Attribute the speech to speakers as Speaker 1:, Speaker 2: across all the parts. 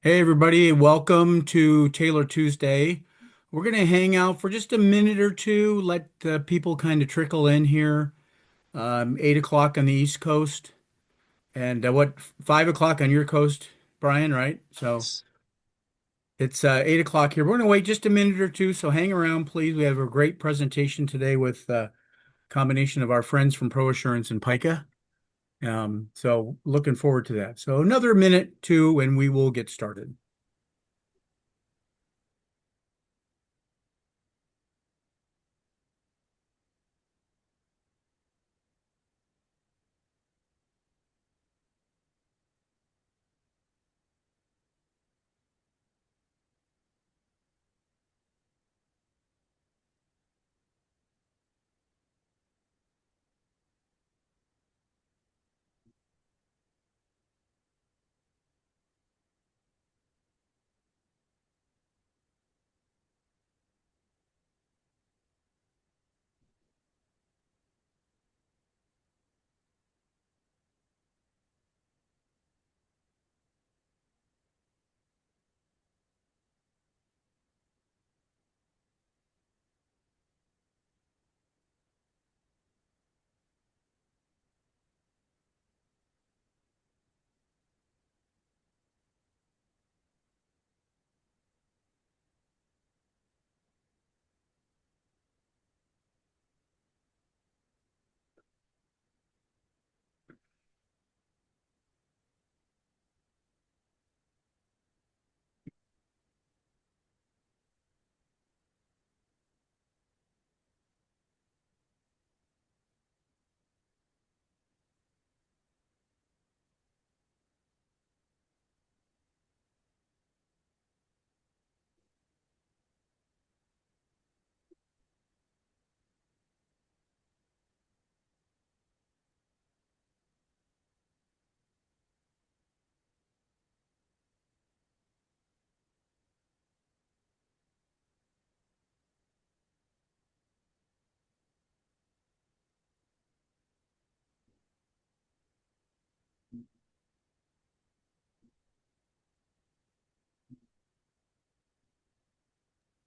Speaker 1: Hey everybody, welcome to Taylor Tuesday. We're going to hang out for just a minute or two, let people kind of trickle in here. 8 o'clock on the East Coast, and 5 o'clock on your coast, Brian, right? So it's 8 o'clock here. We're going to wait just a minute or two, so hang around, please. We have a great presentation today with a combination of our friends from ProAssurance and PICA. So looking forward to that. So another minute, two, and we will get started.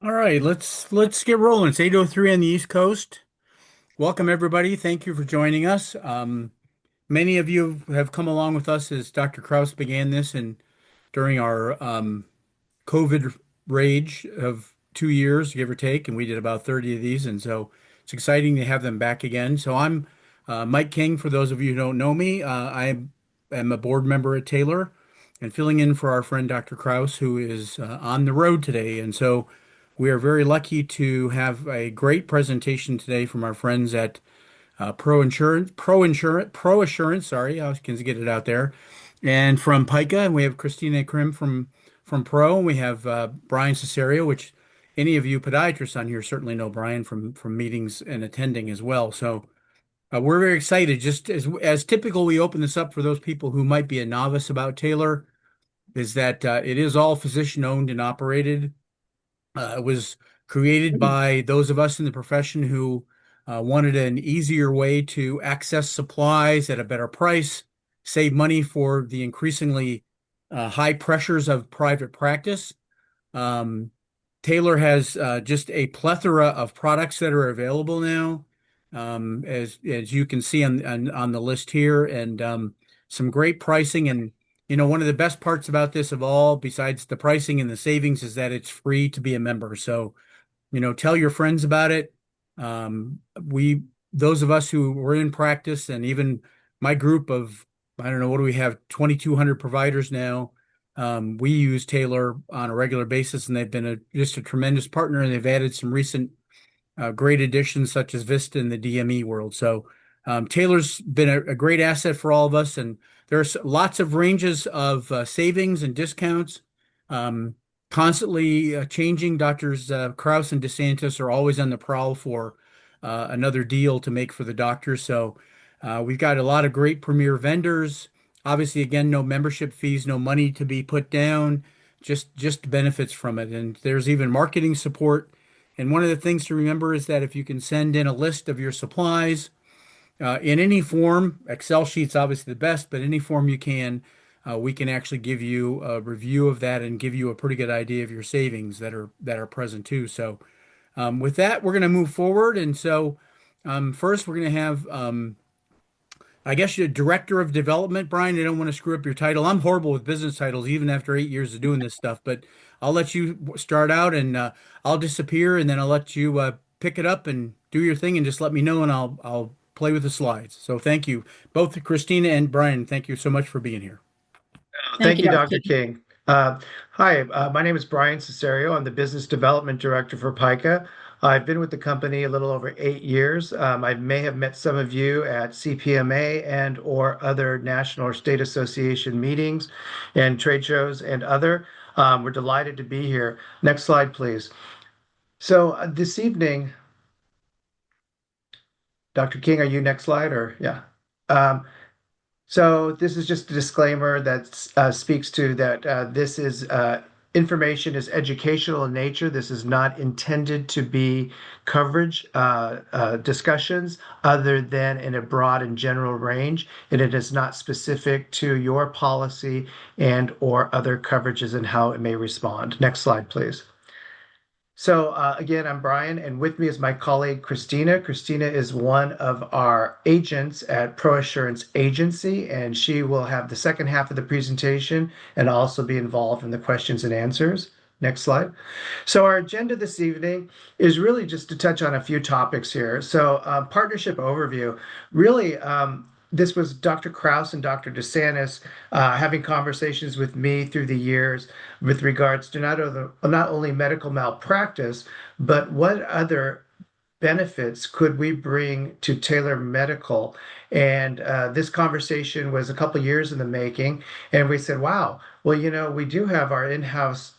Speaker 1: All right, let's get rolling. It's 8:03 on the East Coast. Welcome everybody. Thank you for joining us. Many of you have come along with us as Dr. Kraus began this and during our COVID rage of 2 years, give or take, and we did about 30 of these, and so it's exciting to have them back again. So I'm Mike King. For those of you who don't know me, I am a board member at Taylor and filling in for our friend Dr. Kraus, who is on the road today. And so we are very lucky to have a great presentation today from our friends at ProAssurance. Sorry, I can get it out there. And from PICA, and we have Christina and Crim from Pro, and we have Brian Cesario, which any of you podiatrists on here certainly know Brian from meetings and attending as well. So we're very excited. Just as typical, we open this up for those people who might be a novice about Taylor, is that it is all physician owned and operated. It was created by those of us in the profession who wanted an easier way to access supplies at a better price, save money for the increasingly high pressures of private practice. Um, Taylor has just a plethora of products that are available now, as you can see on the list here, and some great pricing. And one of the best parts about this of all, besides the pricing and the savings, is that it's free to be a member. So tell your friends about it. We, those of us who were in practice, and even my group of, I don't know, what do we have, 2,200 providers now. We use Taylor on a regular basis, and they've been just a tremendous partner, and they've added some recent great additions such as Vista in the DME world. So Taylor's been a great asset for all of us, and there's lots of ranges of savings and discounts. Um, Constantly changing. Doctors Kraus and DeSantis are always on the prowl for another deal to make for the doctors. So we've got a lot of great premier vendors. Obviously, again, no membership fees, no money to be put down, just benefits from it. And there's even marketing support. And one of the things to remember is that if you can send in a list of your supplies in any form, Excel sheets obviously the best, but any form you can, we can actually give you a review of that and give you a pretty good idea of your savings that are present too. So with that, we're going to move forward. And so first, we're going to have I guess you're director of development, Brian. I don't want to screw up your title. I'm horrible with business titles, even after 8 years of doing this stuff. But I'll let you start out, and I'll disappear, and then i'll let you pick it up and do your thing, and just let me know, and I'll play with the slides. So thank you, both Christina and Brian. Thank you so much for being here.
Speaker 2: Thank
Speaker 3: Thank you,
Speaker 2: you,
Speaker 3: Dr.
Speaker 2: Dr.
Speaker 3: King.
Speaker 2: King. Hi, my name is Brian Cesario. I'm the Business Development Director for PICA. I've been with the company a little over 8 years. I may have met some of you at CPMA and or other national or state association meetings and trade shows and other. We're delighted to be here. Next slide, please. So this evening, Dr. King, are you next slide or yeah? Um, So this is just a disclaimer that speaks to that this is information is educational in nature. This is not intended to be coverage discussions other than in a broad and general range, and it is not specific to your policy and or other coverages and how it may respond. Next slide, please. So again, I'm Brian, and with me is my colleague Christina. Christina is one of our agents at ProAssurance Agency, and she will have the second half of the presentation and also be involved in the questions and answers. Next slide. So our agenda this evening is really just to touch on a few topics here. So partnership overview, really this was Dr. Kraus and Dr. DeSantis having conversations with me through the years with regards to not only medical malpractice, but what other benefits could we bring to Talar Medical? And this conversation was a couple years in the making. And we said, wow, well, we do have our in-house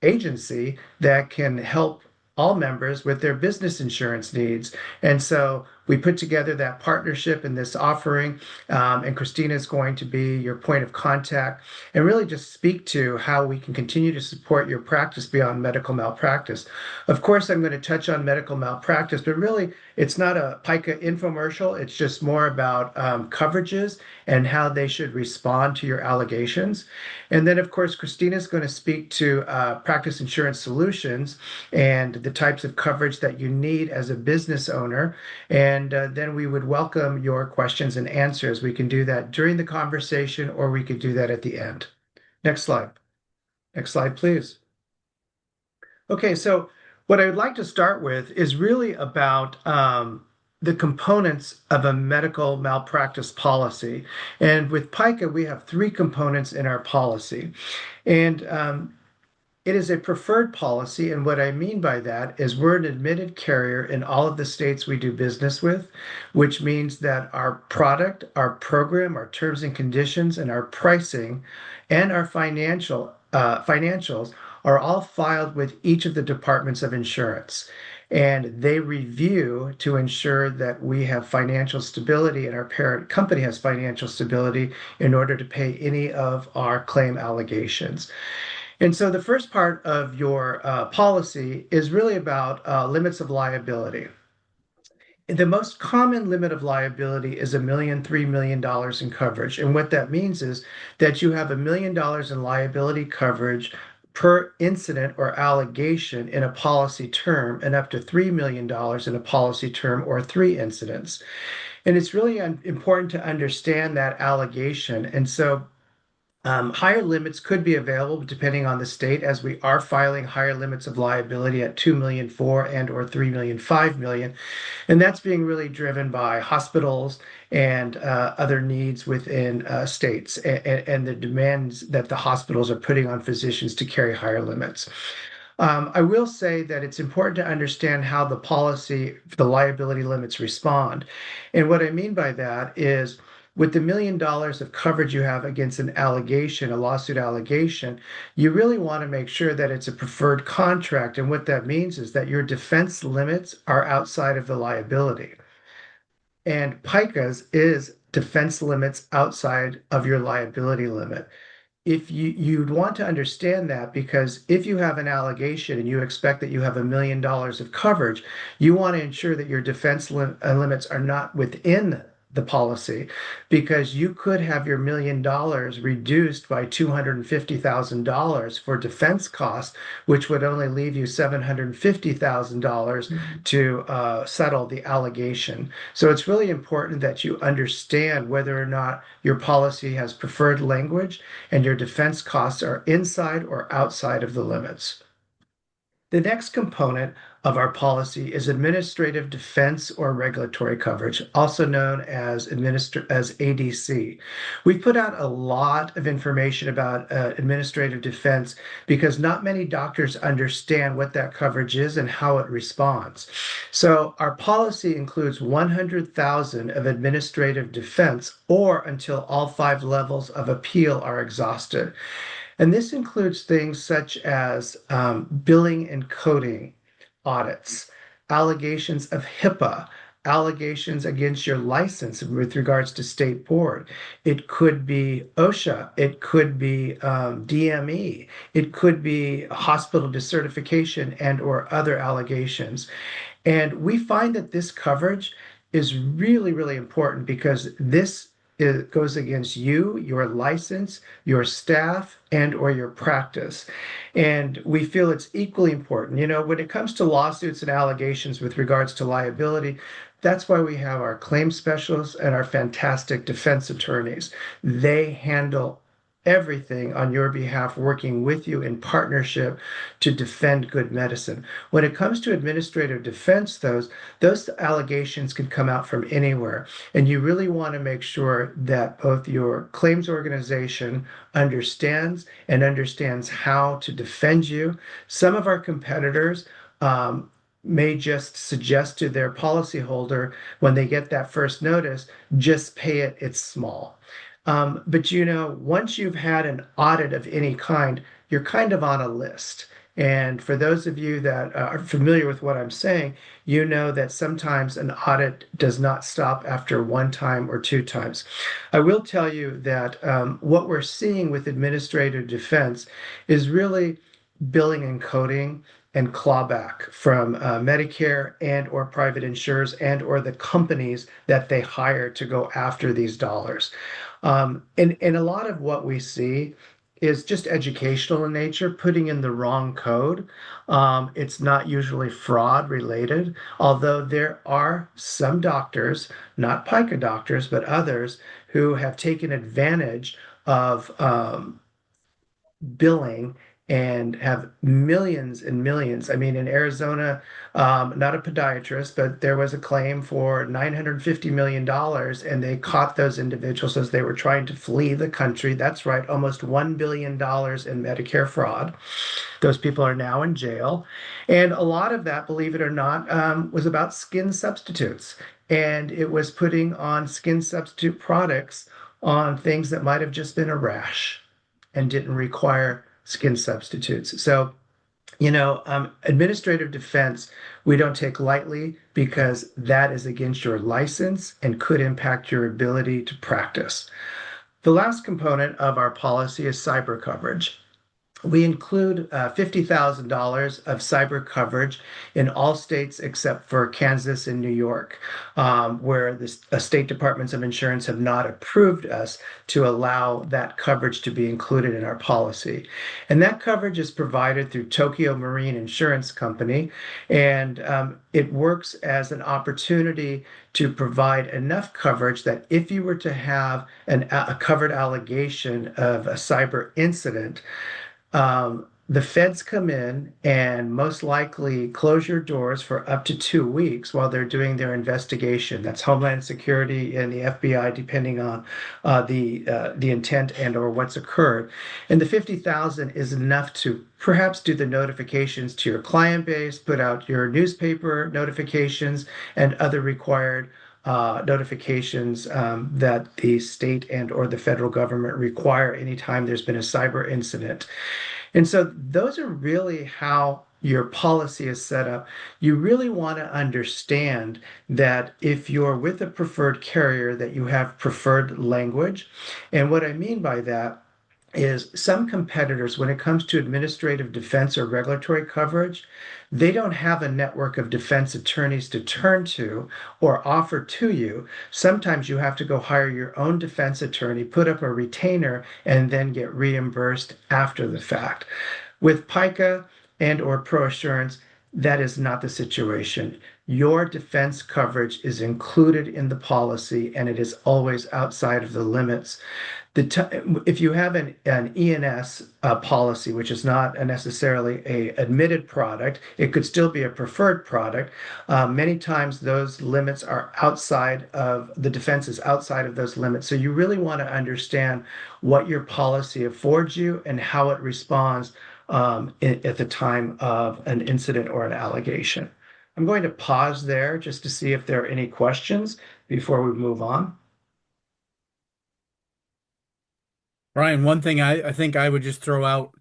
Speaker 2: agency that can help all members with their business insurance needs. And so we put together that partnership and this offering, and Christina is going to be your point of contact and really just speak to how we can continue to support your practice beyond medical malpractice. Of course, I'm going to touch on medical malpractice, but really it's not a PICA infomercial. It's just more about coverages and how they should respond to your allegations. And then, of course, Christina is going to speak to practice insurance solutions and the types of coverage that you need as a business owner. And then we would welcome your questions and answers. We can do that during the conversation, or we could do that at the end. Next slide. Next slide, please. Okay, so what I would like to start with is really about the components of a medical malpractice policy. And with PICA, we have three components in our policy. And it is a preferred policy, and what I mean by that is we're an admitted carrier in all of the states we do business with, which means that our product, our program, our terms and conditions, and our pricing, and our financials are all filed with each of the departments of insurance. And they review to ensure that we have financial stability and our parent company has financial stability in order to pay any of our claim allegations. And so the first part of your policy is really about limits of liability. The most common limit of liability is $1,000,000, $3 million in coverage. And what that means is that you have $1 million in liability coverage per incident or allegation in a policy term, and up to $3 million in a policy term or 3 incidents. And it's really important to understand that allegation. And so higher limits could be available depending on the state, as we are filing higher limits of liability at 2 million, 4 and or 3 million, 5 million, and that's being really driven by hospitals and other needs within states and the demands that the hospitals are putting on physicians to carry higher limits. I will say that it's important to understand how the liability limits respond. And what I mean by that is with the $1 million of coverage you have against an allegation, a lawsuit allegation, you really want to make sure that it's a preferred contract. And what that means is that your defense limits are outside of the liability. And PICA's is defense limits outside of your liability limit. If you'd want to understand that, because if you have an allegation and you expect that you have $1 million of coverage, you want to ensure that your defense limits are not within the policy because you could have your $1 million reduced by $250,000 for defense costs, which would only leave you $750,000 to settle the allegation. So it's really important that you understand whether or not your policy has preferred language and your defense costs are inside or outside of the limits. The next component of our policy is administrative defense or regulatory coverage, also known as ADC. We've put out a lot of information about administrative defense because not many doctors understand what that coverage is and how it responds. So our policy includes 100,000 of administrative defense or until all 5 levels of appeal are exhausted. And this includes things such as billing and coding audits, allegations of HIPAA, allegations against your license with regards to state board. It could be OSHA, it could be DME, it could be hospital decertification and or other allegations. And we find that this coverage is really, really important because this goes against you, your license, your staff, and or your practice. And we feel it's equally important. When it comes to lawsuits and allegations with regards to liability, that's why we have our claims specialists and our fantastic defense attorneys. They handle everything on your behalf, working with you in partnership to defend good medicine. When it comes to administrative defense, those allegations can come out from anywhere. And you really want to make sure that both your claims organization understands how to defend you. Some of our competitors may just suggest to their policyholder when they get that first notice, just pay it, it's small. But once you've had an audit of any kind, you're kind of on a list. And for those of you that are familiar with what I'm saying, you know that sometimes an audit does not stop after one time or two times. I will tell you that what we're seeing with administrative defense is really billing and coding and clawback from Medicare and or private insurers and or the companies that they hire to go after these dollars. And a lot of what we see is just educational in nature, putting in the wrong code. It's not usually fraud related, although there are some doctors, not PICA doctors, but others who have taken advantage of billing and have millions and millions. I mean, in Arizona, not a podiatrist, but there was a claim for $950 million, and they caught those individuals as they were trying to flee the country. That's right, almost $1 billion in Medicare fraud. Those people are now in jail. And a lot of that, believe it or not, was about skin substitutes. And it was putting on skin substitute products on things that might have just been a rash and didn't require skin substitutes. So, administrative defense, we don't take lightly because that is against your license and could impact your ability to practice. The last component of our policy is cyber coverage. We include $50,000 of cyber coverage in all states except for Kansas and New York, where the state departments of insurance have not approved us to allow that coverage to be included in our policy. And that coverage is provided through Tokyo Marine Insurance Company, and it works as an opportunity to provide enough coverage that if you were to have a covered allegation of a cyber incident, the feds come in and most likely close your doors for up to 2 weeks while they're doing their investigation. That's Homeland Security and the FBI, depending on the intent and or what's occurred. And the 50,000 is enough to perhaps do the notifications to your client base, put out your newspaper notifications, and other required notifications that the state and or the federal government require anytime there's been a cyber incident. And so those are really how your policy is set up. You really want to understand that if you're with a preferred carrier, that you have preferred language. And what I mean by that is some competitors, when it comes to administrative defense or regulatory coverage, they don't have a network of defense attorneys to turn to or offer to you. Sometimes you have to go hire your own defense attorney, put up a retainer, and then get reimbursed after the fact. With PICA and or ProAssurance, that is not the situation. Your defense coverage is included in the policy and it is always outside of the limits. If you have an E&S policy, which is not necessarily a admitted product, it could still be a preferred product. Many times those limits are outside of the defense is outside of those limits. So you really want to understand what your policy affords you and how it responds at the time of an incident or an allegation. I'm going to pause there just to see if there are any questions before we move on.
Speaker 1: Brian, one thing I think I would just throw out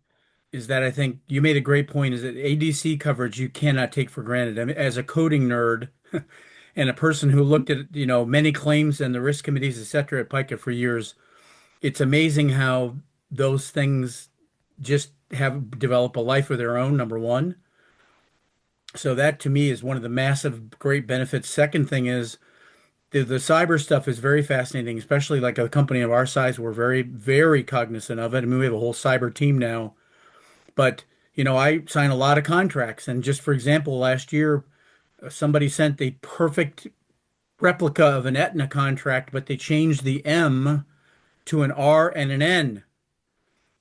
Speaker 1: is that I think you made a great point is that ADC coverage you cannot take for granted. I mean, as a coding nerd and a person who looked at, many claims and the risk committees, et cetera, at PICA for years, it's amazing how those things just have developed a life of their own, number one. So that to me is one of the massive great benefits. Second thing is the cyber stuff is very fascinating, especially like a company of our size. We're very, very cognizant of it. I mean, we have a whole cyber team now. But, I sign a lot of contracts. And just for example, last year, somebody sent the perfect replica of an Aetna contract, but they changed the M to an R and an N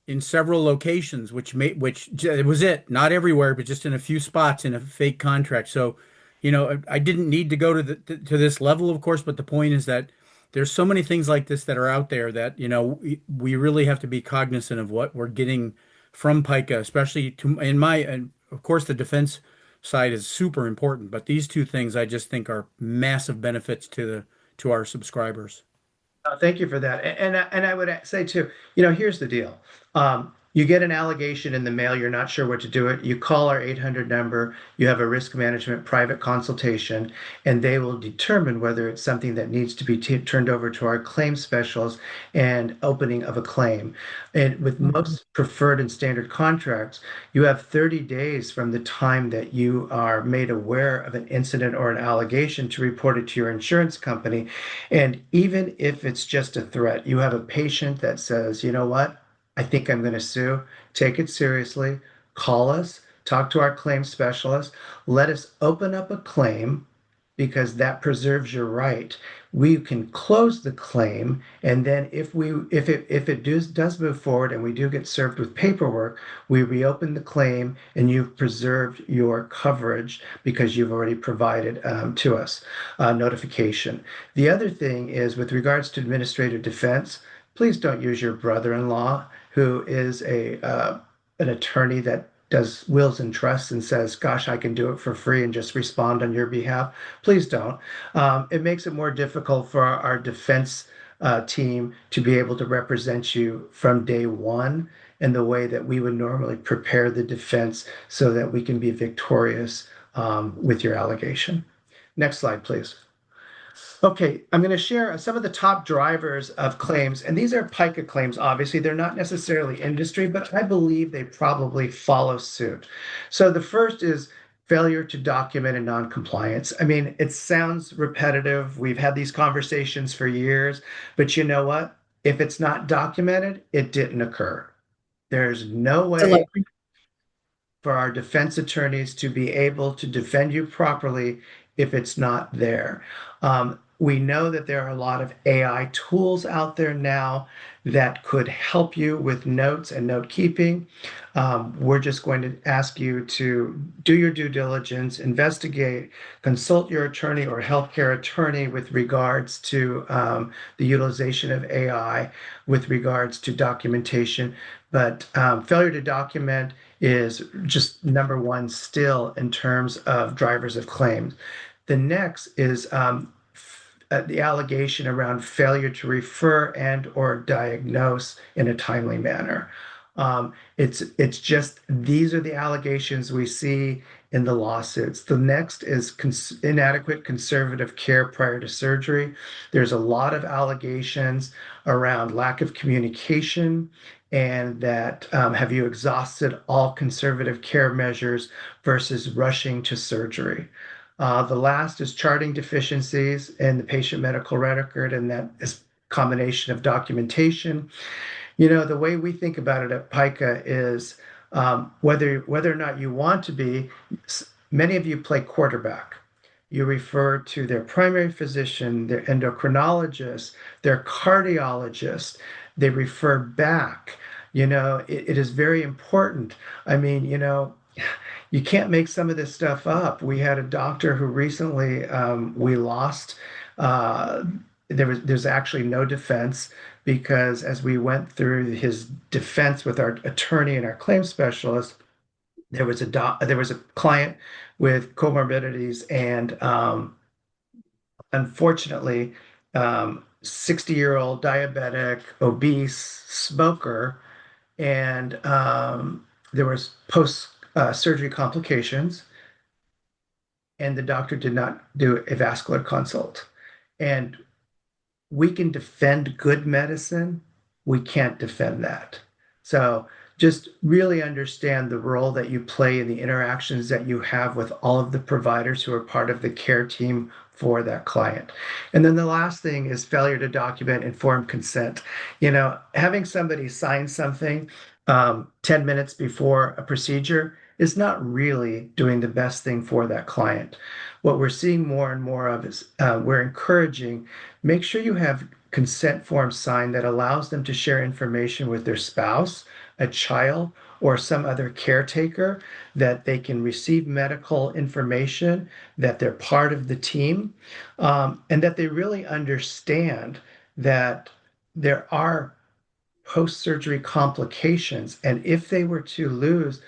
Speaker 1: in several locations, which it was it, not everywhere, but just in a few spots in a fake contract. So, I didn't need to go to this level, of course, but the point is that there's so many things like this that are out there that, we really have to be cognizant of what we're getting from PICA, especially and of course the defense side is super important, but these two things I just think are massive benefits to our subscribers.
Speaker 2: Thank you for that. And I would say too, here's the deal. You get an allegation in the mail, you're not sure what to do it. You call our 800 number, you have a risk management private consultation, and they will determine whether it's something that needs to be turned over to our claim specialists and opening of a claim. And with most preferred and standard contracts, you have 30 days from the time that you are made aware of an incident or an allegation to report it to your insurance company. And even if it's just a threat, you have a patient that says, you know what? I think I'm going to sue. Take it seriously. Call us, talk to our claim specialist. Let us open up a claim because that preserves your right. We can close the claim, and then if it does move forward and we do get served with paperwork, we reopen the claim and you've preserved your coverage because you've already provided to us notification. The other thing is with regards to administrative defense, please don't use your brother-in-law who is a an attorney that does wills and trusts and says, "Gosh, I can do it for free and just respond on your behalf." Please don't. It makes it more difficult for our defense team to be able to represent you from day one in the way that we would normally prepare the defense so that we can be victorious with your allegation. Next slide, please. Okay, I'm going to share some of the top drivers of claims, and these are PICA claims. Obviously, they're not necessarily industry, but I believe they probably follow suit. So the first is failure to document and noncompliance. I mean, it sounds repetitive. We've had these conversations for years, but you know what? If it's not documented, it didn't occur. There's no way
Speaker 3: Absolutely.
Speaker 2: for our defense attorneys to be able to defend you properly if it's not there. We know that there are a lot of AI tools out there now that could help you with notes and note keeping. We're just going to ask you to do your due diligence, investigate, consult your attorney or healthcare attorney with regards to the utilization of AI, with regards to documentation. But failure to document is just number one still in terms of drivers of claims. The next is the allegation around failure to refer and or diagnose in a timely manner. It's just these are the allegations we see in the lawsuits. The next is inadequate conservative care prior to surgery. There's a lot of allegations around lack of communication and that have you exhausted all conservative care measures versus rushing to surgery. The last is charting deficiencies in the patient medical record, and that is a combination of documentation. The way we think about it at PICA is whether or not you want to be, many of you play quarterback. You refer to their primary physician, their endocrinologist, their cardiologist. They refer back. It is very important. I mean, you can't make some of this stuff up. We had a doctor who recently we lost. Uh, there's actually no defense because as we went through his defense with our attorney and our claim specialist, there was a client with comorbidities and unfortunately 60-year-old diabetic, obese, smoker, and there was post surgery complications, and the doctor did not do a vascular consult. And we can defend good medicine, we can't defend that. So just really understand the role that you play in the interactions that you have with all of the providers who are part of the care team for that client. And then the last thing is failure to document informed consent. Having somebody sign something 10 minutes before a procedure is not really doing the best thing for that client. What we're seeing more and more of is we're encouraging, make sure you have consent forms signed that allows them to share information with their spouse, a child, or some other caretaker, that they can receive medical information, that they're part of the team, and that they really understand that there are post-surgery complications. And if they were to lose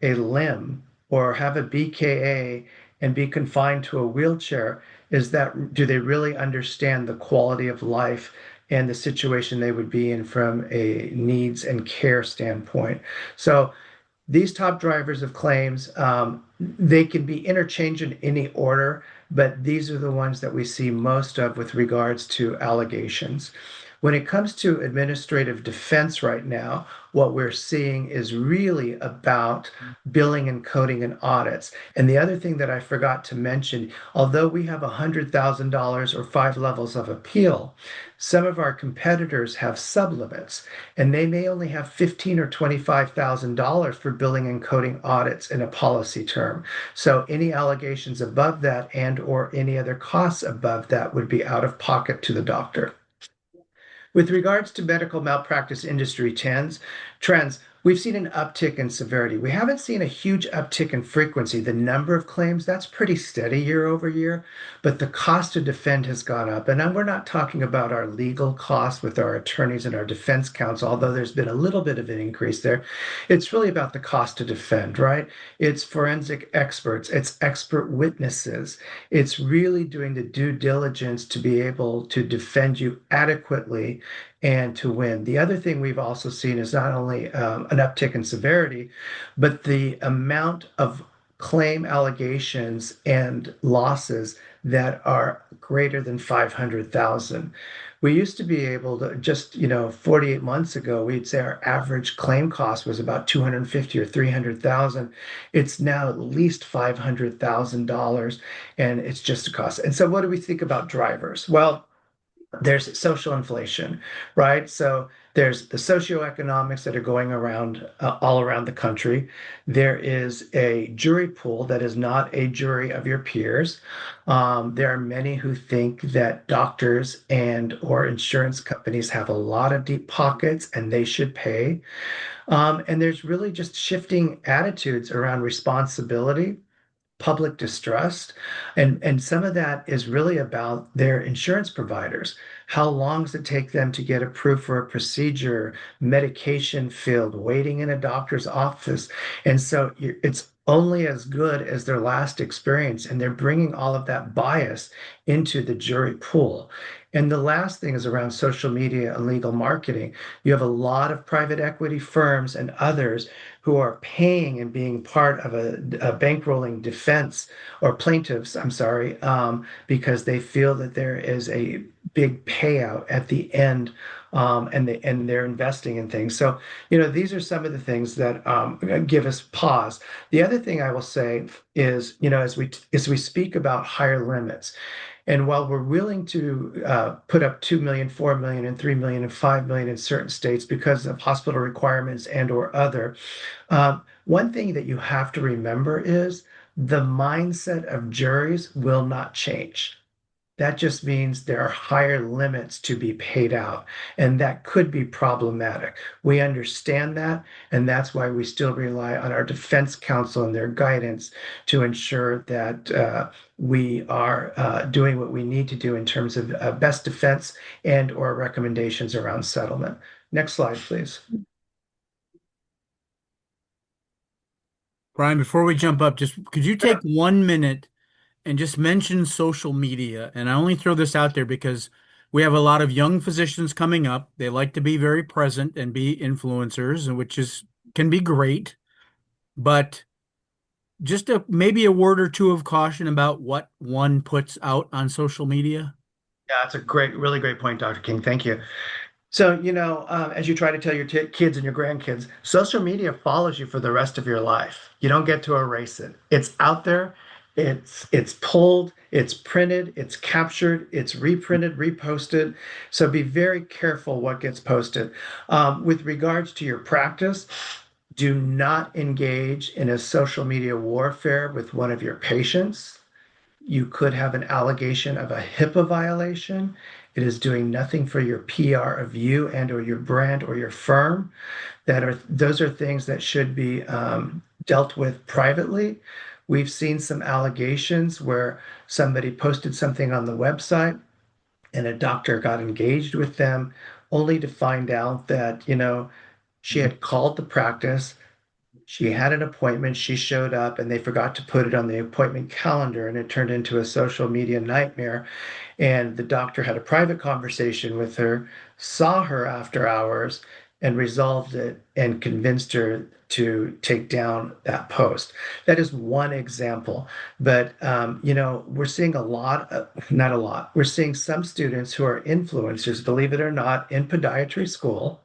Speaker 2: a limb or have a BKA and be confined to a wheelchair, do they really understand the quality of life and the situation they would be in from a needs and care standpoint? So these top drivers of claims, they can be interchanged in any order, but these are the ones that we see most of with regards to allegations. When it comes to administrative defense right now, what we're seeing is really about billing and coding and audits. And the other thing that I forgot to mention, although we have $100,000 or 5 levels of appeal, some of our competitors have sublimits, and they may only have $15,000 or $25,000 for billing and coding audits in a policy term. So any allegations above that and or any other costs above that would be out of pocket to the doctor. With regards to medical malpractice industry trends, we've seen an uptick in severity. We haven't seen a huge uptick in frequency. The number of claims, that's pretty steady year over year, but the cost to defend has gone up. And we're not talking about our legal costs with our attorneys and our defense counsel, although there's been a little bit of an increase there. It's really about the cost to defend, right? It's forensic experts, it's expert witnesses. It's really doing the due diligence to be able to defend you adequately and to win. The other thing we've also seen is not only an uptick in severity, but the amount of claim allegations and losses that are greater than 500,000. We used to be able to just, 48 months ago, we'd say our average claim cost was about 250 or 300,000. It's now at least $500,000, and it's just a cost. And so what do we think about drivers? Well, there's social inflation, right? So there's the socioeconomics that are going around all around the country. There is a jury pool that is not a jury of your peers. There are many who think that doctors and or insurance companies have a lot of deep pockets and they should pay. And there's really just shifting attitudes around responsibility, public distrust. And some of that is really about their insurance providers. How long does it take them to get approved for a procedure, medication filled, waiting in a doctor's office? And so it's only as good as their last experience. And they're bringing all of that bias into the jury pool. And the last thing is around social media and legal marketing. You have a lot of private equity firms and others who are paying and being part of a bankrolling defense or plaintiffs, I'm sorry, because they feel that there is a big payout at the end, and they're investing in things. So, these are some of the things that give us pause. The other thing I will say is, as we speak about higher limits, and while we're willing to put up 2 million, 4 million, and 3 million, and 5 million in certain states because of hospital requirements and or other, one thing that you have to remember is the mindset of juries will not change. That just means there are higher limits to be paid out, and that could be problematic. We understand that, and that's why we still rely on our defense counsel and their guidance to ensure that we are doing what we need to do in terms of best defense and or recommendations around settlement. Next slide, please.
Speaker 1: Brian, before we jump up, just could you take 1 minute and just mention social media? And I only throw this out there because we have a lot of young physicians coming up. They like to be very present and be influencers, and which is can be great, but just maybe a word or two of caution about what one puts out on social media.
Speaker 2: Yeah, that's a really great point, Dr. King. Thank you. So, as you try to tell your kids and your grandkids, social media follows you for the rest of your life. You don't get to erase it. It's out there. It's pulled, it's printed, it's captured, it's reprinted, reposted. So be very careful what gets posted. With regards to your practice, do not engage in a social media warfare with one of your patients. You could have an allegation of a HIPAA violation. It is doing nothing for your PR of you and or your brand or your firm. Those are things that should be dealt with privately. We've seen some allegations where somebody posted something on the website and a doctor got engaged with them only to find out that, she had called the practice, she had an appointment, she showed up, and they forgot to put it on the appointment calendar, and it turned into a social media nightmare. And the doctor had a private conversation with her, saw her after hours, and resolved it and convinced her to take down that post. That is one example. But, we're seeing not a lot, we're seeing some students who are influencers, believe it or not, in podiatry school.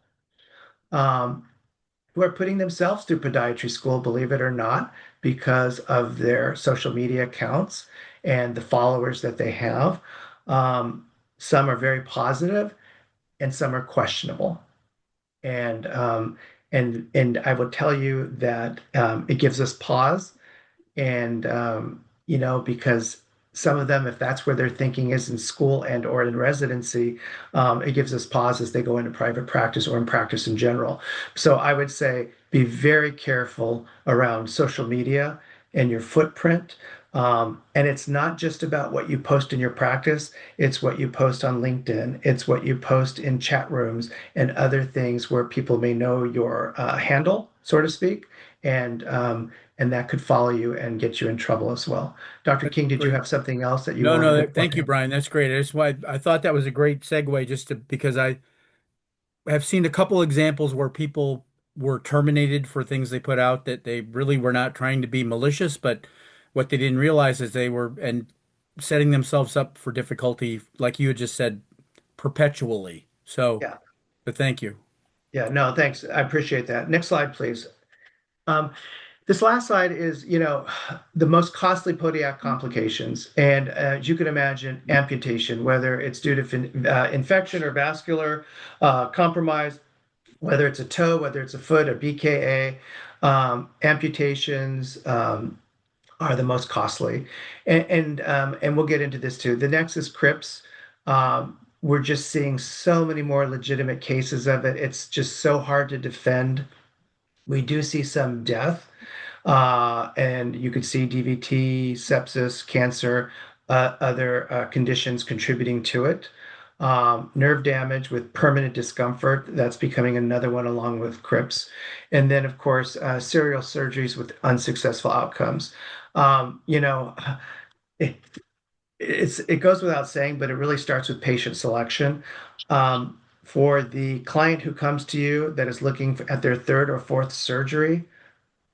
Speaker 2: Um, who are putting themselves through podiatry school, believe it or not, because of their social media accounts and the followers that they have. Um, some are very positive and some are questionable. And I will tell you that it gives us pause, and because some of them, if that's where their thinking is in school and or in residency, it gives us pause as they go into private practice or in practice in general. So I would say be very careful around social media and your footprint. And it's not just about what you post in your practice, it's what you post on LinkedIn, it's what you post in chat rooms and other things where people may know your handle, so to speak. And that could follow you and get you in trouble as well. Dr.
Speaker 1: That's
Speaker 2: King, did you
Speaker 1: great.
Speaker 2: have something else that you
Speaker 1: No,
Speaker 2: wanted to
Speaker 1: no,
Speaker 2: point
Speaker 1: thank you,
Speaker 2: out?
Speaker 1: Brian. That's great. That's why I thought that was a great segue, because I have seen a couple examples where people were terminated for things they put out that they really were not trying to be malicious, but what they didn't realize is they were and setting themselves up for difficulty, like you had just said, perpetually. So,
Speaker 2: Yeah,
Speaker 1: but thank you.
Speaker 2: yeah, no, thanks. I appreciate that. Next slide, please. Um, this last slide is, the most costly podiatric complications. And as you can imagine, amputation, whether it's due to infection or vascular compromise, whether it's a toe, whether it's a foot, a BKA, amputations are the most costly. And we'll get into this too. The next is CRIPS. We're just seeing so many more legitimate cases of it. It's just so hard to defend. We do see some death, and you could see DVT, sepsis, cancer, other conditions contributing to it. Nerve damage with permanent discomfort, that's becoming another one along with CRIPS. And then, of course, serial surgeries with unsuccessful outcomes. Um, you know, it goes without saying, but it really starts with patient selection. For the client who comes to you that is looking at their third or fourth surgery,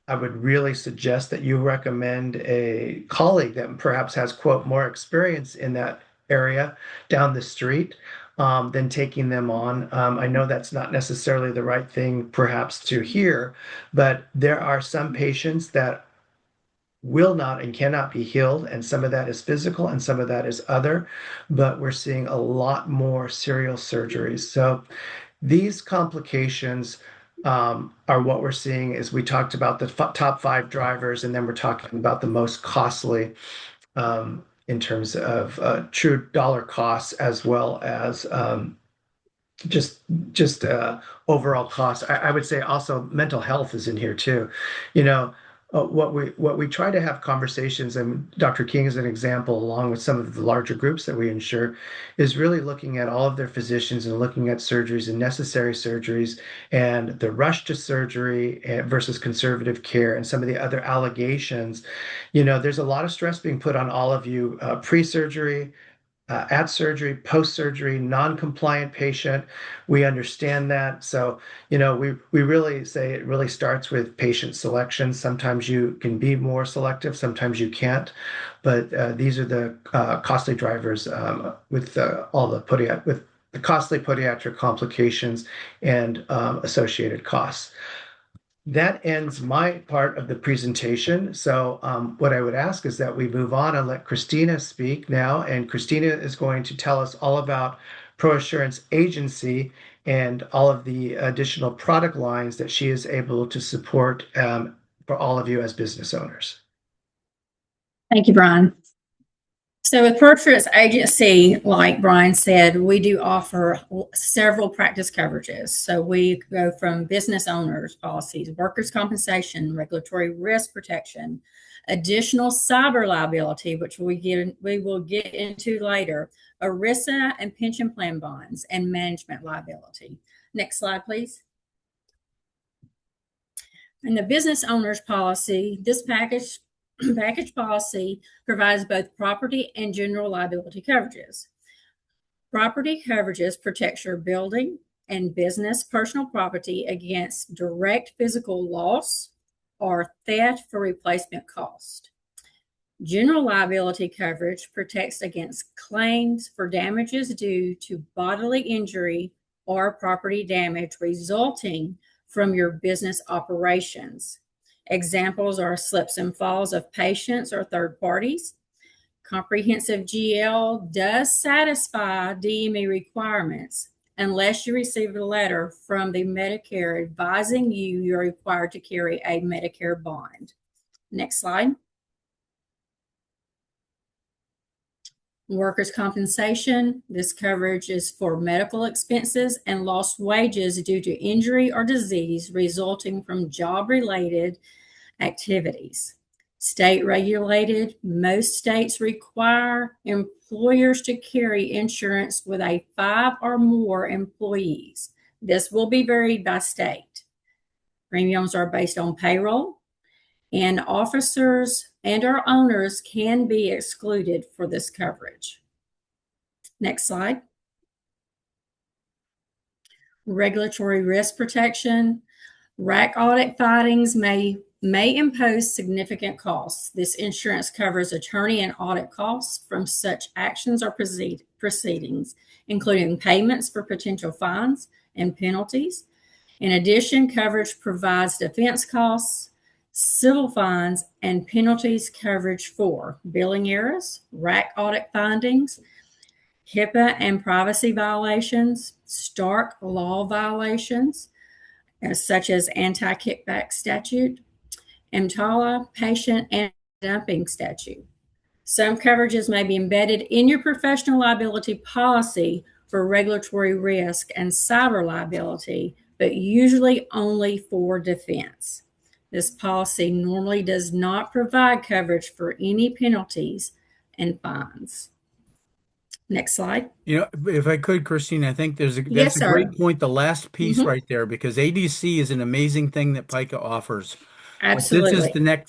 Speaker 2: I would really suggest that you recommend a colleague that perhaps has, quote, more experience in that area down the street than taking them on. I know that's not necessarily the right thing, perhaps, to hear, but there are some patients that will not and cannot be healed, and some of that is physical and some of that is other, but we're seeing a lot more serial surgeries. So these complications are what we're seeing as we talked about the top five drivers, and then we're talking about the most costly in terms of true dollar costs as well as just just overall costs. I would say also mental health is in here too. You know, what we try to have conversations, and Dr. King is an example, along with some of the larger groups that we insure, is really looking at all of their physicians and looking at surgeries and necessary surgeries and the rush to surgery versus conservative care and some of the other allegations. There's a lot of stress being put on all of you pre-surgery, at surgery, post surgery, non compliant patient. We understand that. So, we really say it really starts with patient selection. Sometimes you can be more selective, sometimes you can't. But these are the costly drivers with all with the costly podiatric complications and associated costs. That ends my part of the presentation. So what I would ask is that we move on and let Christina speak now. And Christina is going to tell us all about ProAssurance Agency and all of the additional product lines that she is able to support for all of you as business owners.
Speaker 3: Thank you, Brian. So with ProAssurance Agency, like Brian said, we do offer several practice coverages. So we go from business owners policies, workers' compensation, regulatory risk protection, additional cyber liability, which we will get into later, ERISA and pension plan bonds, and management liability. Next slide, please. In the business owner's policy, this package policy provides both property and general liability coverages. Property coverages protects your building and business personal property against direct physical loss or theft for replacement cost. General liability coverage protects against claims for damages due to bodily injury or property damage resulting from your business operations. Examples are slips and falls of patients or third parties. Comprehensive GL does satisfy DME requirements unless you receive a letter from the Medicare advising you're required to carry a Medicare bond. Next slide. Workers' compensation. This coverage is for medical expenses and lost wages due to injury or disease resulting from job-related activities. State regulated. Most states require employers to carry insurance with 5 or more employees. This will be varied by state. Premiums are based on payroll, and officers and our owners can be excluded for this coverage. Next slide. Regulatory risk protection. RAC audit findings may impose significant costs. This insurance covers attorney and audit costs from such actions or proceedings, including payments for potential fines and penalties. In addition, coverage provides defense costs, civil fines, and penalties coverage for billing errors, RAC audit findings, HIPAA and privacy violations, Stark law violations, such as anti-kickback statute, EMTALA, patient anti-dumping statute. Some coverages may be embedded in your professional liability policy for regulatory risk and cyber liability, but usually only for defense. This policy normally does not provide coverage for any penalties and fines. Next slide.
Speaker 1: If I could, Christine, I think that's
Speaker 3: Yes,
Speaker 1: a
Speaker 3: sir.
Speaker 1: great point, the last piece right there, because ADC is an amazing thing that PICA offers. But
Speaker 3: Absolutely.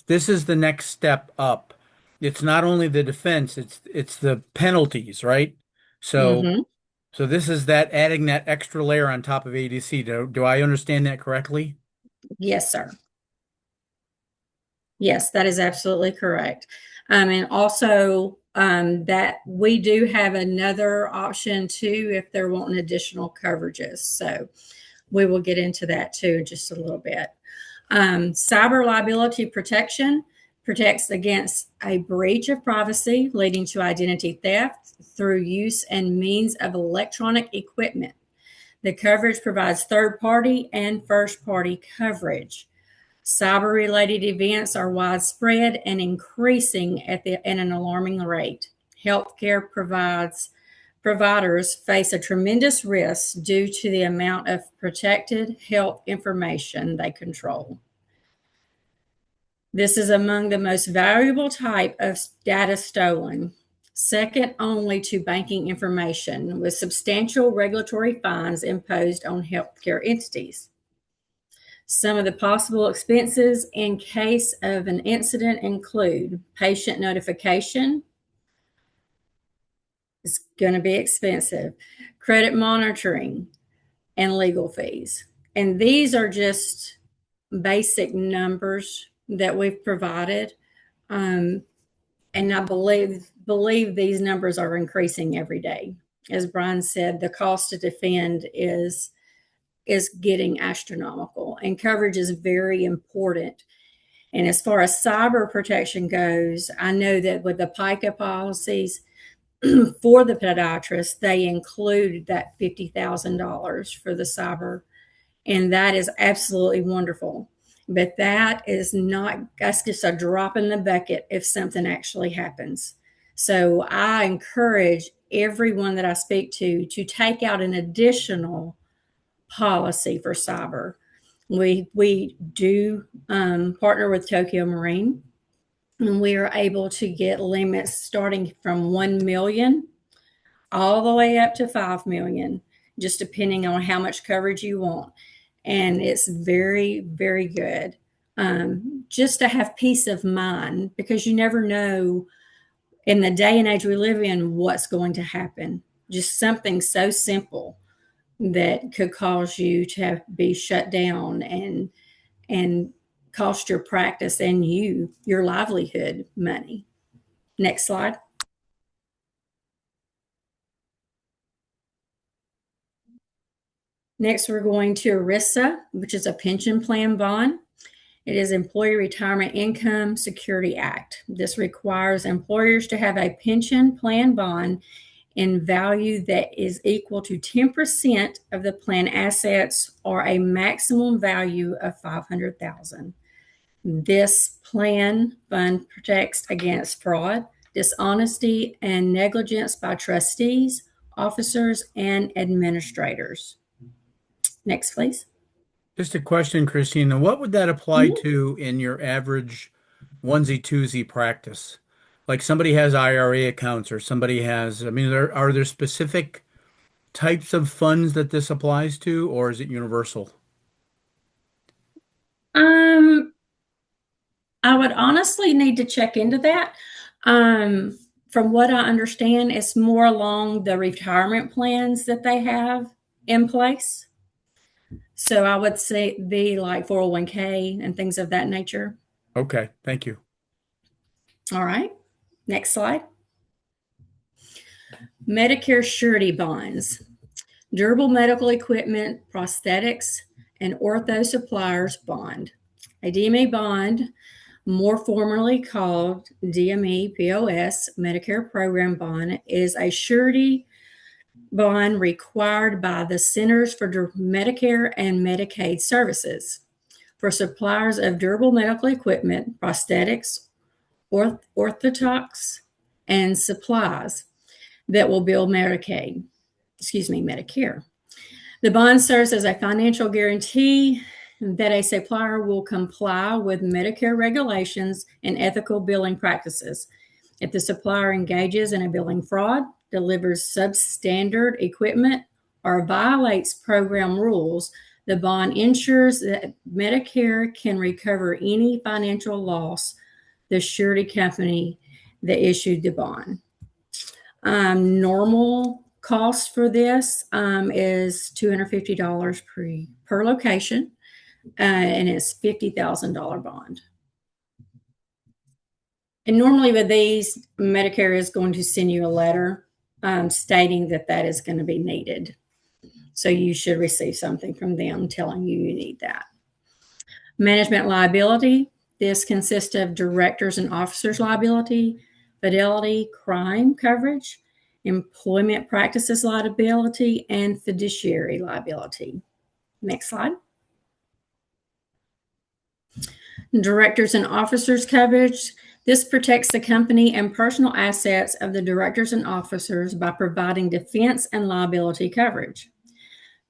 Speaker 1: this is the next step up it's not only the defense, it's the penalties, right? So
Speaker 3: Mm-hmm.
Speaker 1: so this is that adding that extra layer on top of ADC. Do I understand that correctly?
Speaker 3: Yes, sir. Yes, that is absolutely correct. And also that we do have another option too if they're wanting additional coverages. So we will get into that too in just a little bit. Cyber liability protection protects against a breach of privacy leading to identity theft through use and means of electronic equipment. The coverage provides third party and first party coverage. Cyber related events are widespread and increasing at an alarming rate. Healthcare providers face a tremendous risk due to the amount of protected health information they control. This is among the most valuable type of data stolen, second only to banking information, with substantial regulatory fines imposed on healthcare entities. Some of the possible expenses in case of an incident include patient notification. It's going to be expensive. Credit monitoring and legal fees. And these are just basic numbers that we've provided. And I believe these numbers are increasing every day. As Brian said, the cost to defend is getting astronomical, and coverage is very important. And as far as cyber protection goes, I know that with the PICA policies for the podiatrist, they include that $50,000 for the cyber, and that is absolutely wonderful. But that's just a drop in the bucket if something actually happens. So I encourage everyone that I speak to take out an additional policy for cyber. We do partner with Tokyo Marine, and we are able to get limits starting from 1 million all the way up to 5 million, just depending on how much coverage you want. And it's very, very good just to have peace of mind, because you never know in the day and age we live in what's going to happen. Just something so simple that could cause you to be shut down and cost your practice and your livelihood money. Next slide. Next, we're going to ERISA, which is a pension plan bond. It is Employee Retirement Income Security Act. This requires employers to have a pension plan bond in value that is equal to 10% of the plan assets or a maximum value of $500,000. This plan fund protects against fraud, dishonesty, and negligence by trustees, officers, and administrators. Next, please.
Speaker 1: Just a question, Christina. What would that apply to in your average onesie twosie practice? Like somebody has IRA accounts or somebody has, I mean, are there specific types of funds that this applies to, or is it universal?
Speaker 3: Um, I would honestly need to check into that. From what I understand, it's more along the retirement plans that they have in place. So I would say be like 401k and things of that nature.
Speaker 1: Okay, thank you.
Speaker 3: All right. Next slide. Medicare surety bonds. Durable medical equipment, prosthetics, and ortho suppliers bond. A DME bond, more formally called DME POS, Medicare Program Bond, is a surety bond required by the Centers for Medicare and Medicaid Services for suppliers of durable medical equipment, prosthetics, orthotics, and supplies that will bill Medicare. The bond serves as a financial guarantee that a supplier will comply with Medicare regulations and ethical billing practices. If the supplier engages in a billing fraud, delivers substandard equipment, or violates program rules, the bond ensures that Medicare can recover any financial loss the surety company that issued the bond. Normal cost for this is $250 per location, and it's $50,000 bond. And normally with these, Medicare is going to send you a letter stating that that is going to be needed. So you should receive something from them telling you you need that. Management liability. This consists of directors and officers liability, fidelity, crime coverage, employment practices liability, and fiduciary liability. Next slide. Directors and officers coverage. This protects the company and personal assets of the directors and officers by providing defense and liability coverage.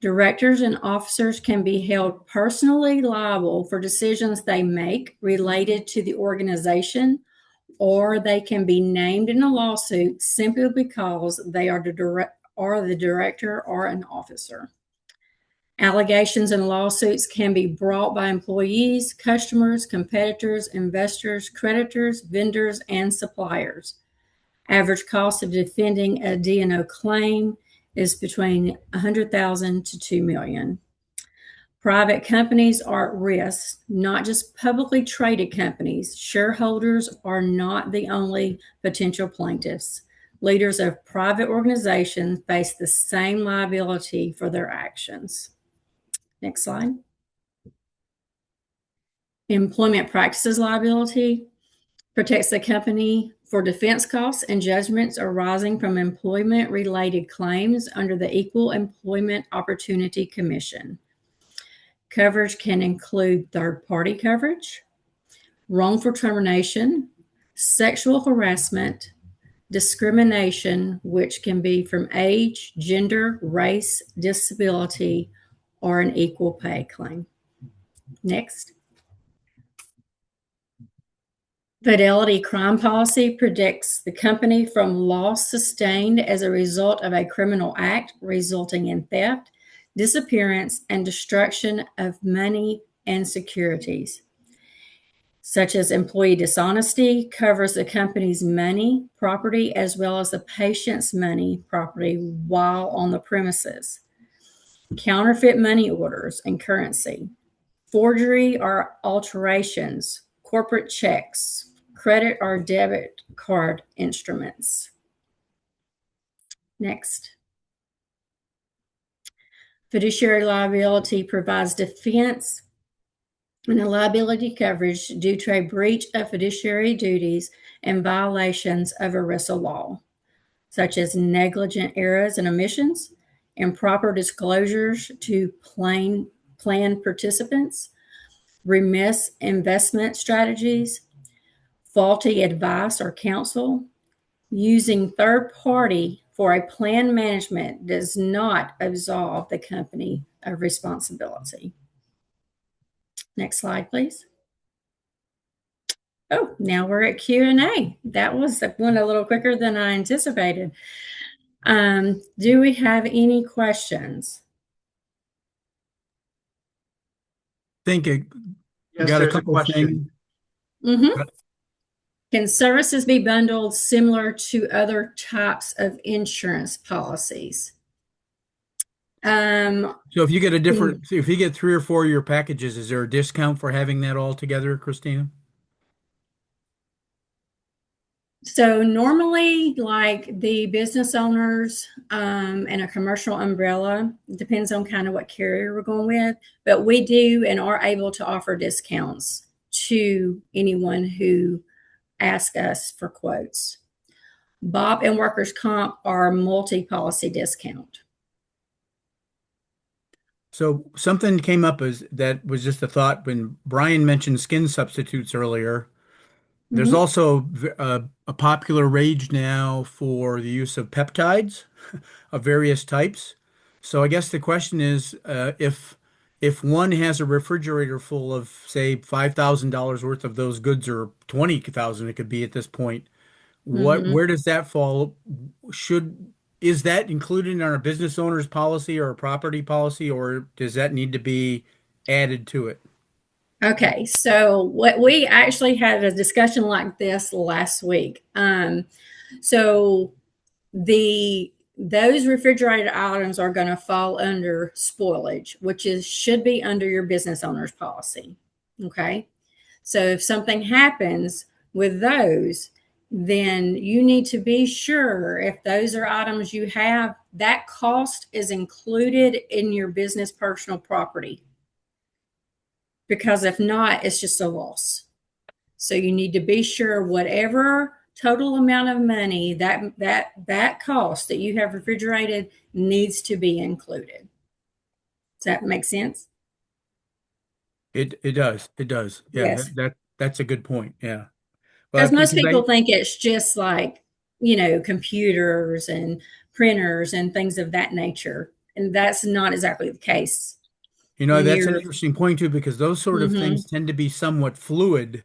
Speaker 3: Directors and officers can be held personally liable for decisions they make related to the organization, or they can be named in a lawsuit simply because they are the director or an officer. Allegations and lawsuits can be brought by employees, customers, competitors, investors, creditors, vendors, and suppliers. Average cost of defending a D&O claim is between $100,000 to $2 million. Private companies are at risk, not just publicly traded companies. Shareholders are not the only potential plaintiffs. Leaders of private organizations face the same liability for their actions. Next slide. Employment practices liability protects the company for defense costs and judgments arising from employment-related claims under the Equal Employment Opportunity Commission. Coverage can include third-party coverage, wrongful termination, sexual harassment, discrimination, which can be from age, gender, race, disability, or an equal pay claim. Next. Fidelity crime policy protects the company from loss sustained as a result of a criminal act resulting in theft, disappearance, and destruction of money and securities, such as employee dishonesty, covers the company's money, property, as well as the patient's money, property while on the premises. Counterfeit money orders and currency, forgery or alterations, corporate checks, credit or debit card instruments. Next. Fiduciary liability provides defense and a liability coverage due to a breach of fiduciary duties and violations of ERISA law, such as negligent errors and omissions, improper disclosures to plan participants, remiss investment strategies, faulty advice or counsel. Using third party for a plan management does not absolve the company of responsibility. Next slide, please. Oh, now we're at Q&A. That was one a little quicker than I anticipated. Do we have any questions?
Speaker 1: I think
Speaker 2: Yes,
Speaker 1: got a
Speaker 2: there's a
Speaker 1: couple
Speaker 2: question.
Speaker 1: things.
Speaker 3: Mm-hmm. Can services be bundled similar to other types of insurance policies?
Speaker 1: So if you get if you get 3 or 4 of your packages, is there a discount for having that all together, Christina?
Speaker 3: So normally, like the business owners and a commercial umbrella, depends on kind of what carrier we're going with, but we do and are able to offer discounts to anyone who asks us for quotes. BOP and workers' comp are multi-policy discount.
Speaker 1: So something came up as that was just a thought when Brian mentioned skin substitutes earlier. There's also a popular rage now for the use of peptides of various types. So I guess the question is, if one has a refrigerator full of, say, $5,000 worth of those goods, or 20,000 it could be at this point, where does that fall? Is that included in our business owner's policy or a property policy, or does that need to be added to it?
Speaker 3: Okay, so what we actually had a discussion like this last week. So the those refrigerated items are going to fall under spoilage, which is should be under your business owner's policy. Okay, so if something happens with those, then you need to be sure if those are items you have, that cost is included in your business personal property. Because if not, it's just a loss. So you need to be sure whatever total amount of money that cost that you have refrigerated needs to be included. Does that make sense?
Speaker 1: It does. It does. Yeah,
Speaker 3: Yes.
Speaker 1: that's a good point. Yeah. Well,
Speaker 3: Because most
Speaker 1: because
Speaker 3: people
Speaker 1: I,
Speaker 3: think it's just like, computers and printers and things of that nature. And that's not exactly the case when
Speaker 1: that's an
Speaker 3: you're,
Speaker 1: interesting point too, because those sort of
Speaker 3: mm-hmm,
Speaker 1: things tend to be somewhat fluid,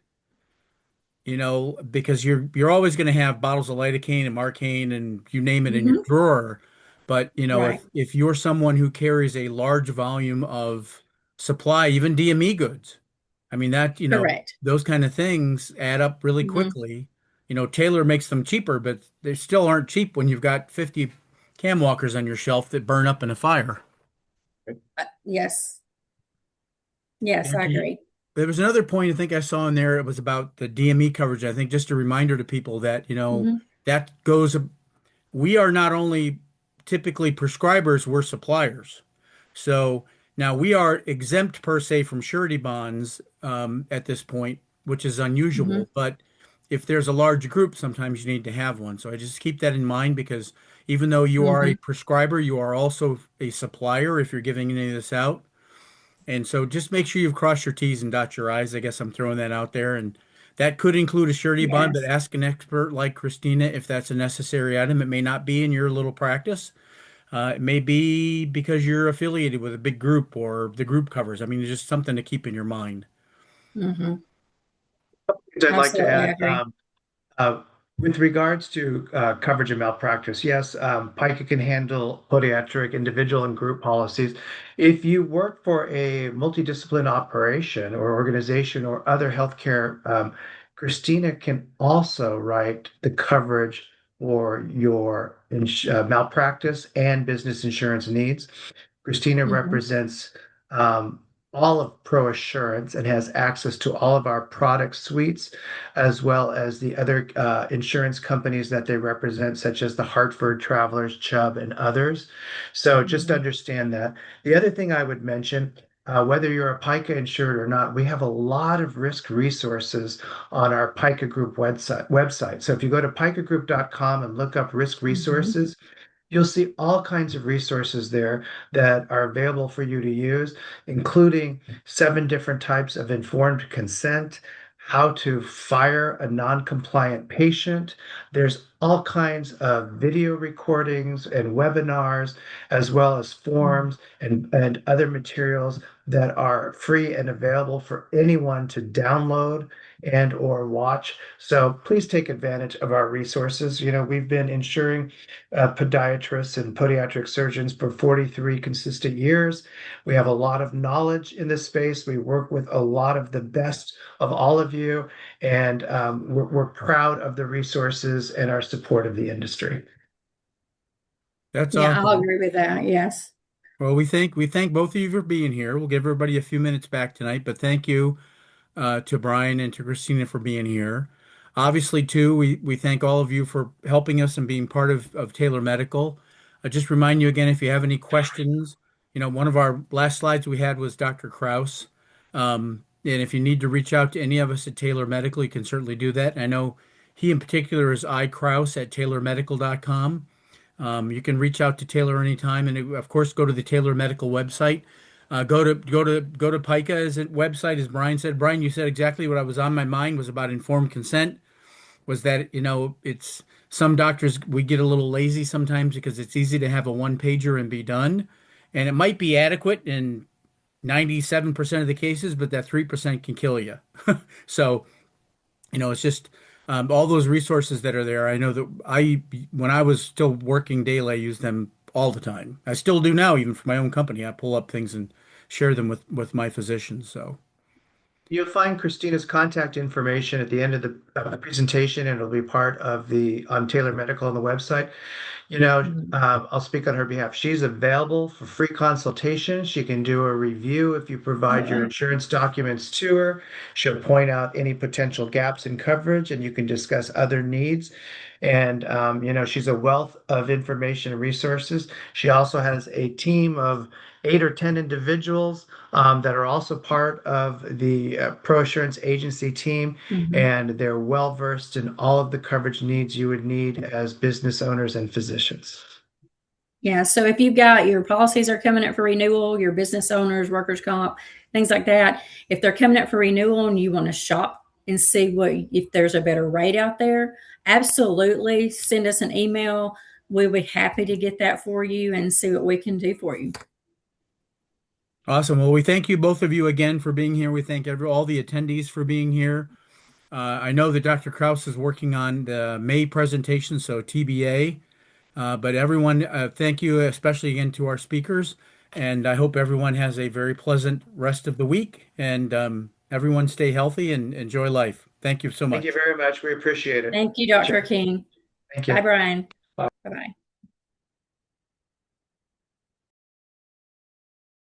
Speaker 1: because you're always going to have bottles of lidocaine and Marcaine and you name it in your
Speaker 3: mm-hmm,
Speaker 1: drawer. But
Speaker 3: right,
Speaker 1: if you're someone who carries a large volume of supply, even DME goods, I mean that,
Speaker 3: correct.
Speaker 1: those kind of things add up really
Speaker 3: Mm-hmm.
Speaker 1: quickly. Tailor makes them cheaper, but they still aren't cheap when you've got 50 cam walkers on your shelf that burn up in a fire.
Speaker 3: Yes. Yes, I agree.
Speaker 1: There was another point I think I saw in there. It was about the DME coverage. I think just a reminder to people that,
Speaker 3: Mm-hmm.
Speaker 1: that goes, we are not only typically prescribers, we're suppliers. So now we are exempt per se from surety bonds at this point, which is
Speaker 3: Mm-hmm.
Speaker 1: unusual. But if there's a large group, sometimes you need to have one. So I just keep that in mind because even though you are
Speaker 3: Mm-hmm.
Speaker 1: a prescriber, you are also a supplier if you're giving any of this out. And so just make sure you've crossed your T's and dot your I's. I guess I'm throwing that out there. And that could include a surety bond, but
Speaker 3: Yes.
Speaker 1: ask an expert like Christina if that's a necessary item. It may not be in your little practice. It may be because you're affiliated with a big group or the group covers. I mean, it's just something to keep in your mind.
Speaker 3: Mm-hmm.
Speaker 2: I'd like to
Speaker 3: Absolutely, I
Speaker 2: add,
Speaker 3: agree.
Speaker 2: uh, with regards to coverage of malpractice, yes, PICA can handle podiatric individual and group policies. If you work for a multidiscipline operation or organization or other healthcare, Christina can also write the coverage for your malpractice and business insurance needs. Christina
Speaker 3: Mm-hmm.
Speaker 2: represents um, all of ProAssurance and has access to all of our product suites, as well as the other insurance companies that they represent, such as the Hartford, Travelers, Chubb, and others. So just
Speaker 3: Mm-hmm.
Speaker 2: understand that. The other thing I would mention, whether you're a PICA insured or not, we have a lot of risk resources on our PICA Group website. So if you go to picagroup.com and look up risk
Speaker 3: Mm-hmm.
Speaker 2: resources, you'll see all kinds of resources there that are available for you to use, including 7 different types of informed consent, how to fire a non-compliant patient. There's all kinds of video recordings and webinars, as well as forms and other materials that are free and available for anyone to download and or watch. So please take advantage of our resources. We've been insuring podiatrists and podiatric surgeons for 43 consistent years. We have a lot of knowledge in this space. We work with a lot of the best of all of you, and we're proud of the resources and our support of the industry.
Speaker 1: That's
Speaker 3: Yeah, I'll
Speaker 1: awesome.
Speaker 3: agree with that. Yes.
Speaker 1: Well, we thank both of you for being here. We'll give everybody a few minutes back tonight, but thank you to Brian and to Christina for being here. Obviously, too, we thank all of you for helping us and being part of Taylor Medical. I just remind you again, if you have any questions, one of our last slides we had was Dr. Kraus. And if you need to reach out to any of us at Taylor Medical, you can certainly do that. And I know he in particular is iKraus at taylormedical.com. You can reach out to Taylor anytime, and of course, go to the Taylor Medical website. Go to PICA's website, as Brian said. Brian, you said exactly what I was on my mind was about informed consent. Was that it's some doctors we get a little lazy sometimes because it's easy to have a one pager and be done, and it might be adequate in 97% of the cases, but that 3% can kill you. So it's just all those resources that are there. I know that when I was still working daily, I used them all the time. I still do now, even for my own company. I pull up things and share them with my physicians. So,
Speaker 2: You'll find Christina's contact information at the end of the presentation, and it'll be part of the on Taylor Medical on the website. I'll speak on her behalf. She's available for free consultation. She can do a review if you provide your insurance documents to her. She'll point out any potential gaps in coverage, and you can discuss other needs. And she's a wealth of information and resources. She also has a team of 8 or 10 individuals that are also part of the ProAssurance Agency team, and they're well versed in all of the coverage needs you would need as business owners and physicians.
Speaker 3: Yeah, so if you've got your policies are coming up for renewal, your business owners, workers' comp, things like that, if they're coming up for renewal and you want to shop and see if there's a better rate out there, absolutely send us an email. We'll be happy to get that for you and see what we can do for you.
Speaker 1: Awesome. Well, we thank you, both of you, again for being here. We thank all the attendees for being here. I know that Dr. Kraus is working on the May presentation, so TBA. But everyone, thank you, especially again to our speakers. And I hope everyone has a very pleasant rest of the week. And everyone stay healthy and enjoy life. Thank you so much.
Speaker 2: Thank you very much. We appreciate it.
Speaker 3: Thank you, Dr. King.
Speaker 2: Thank you.
Speaker 3: Bye, Brian. Bye-bye.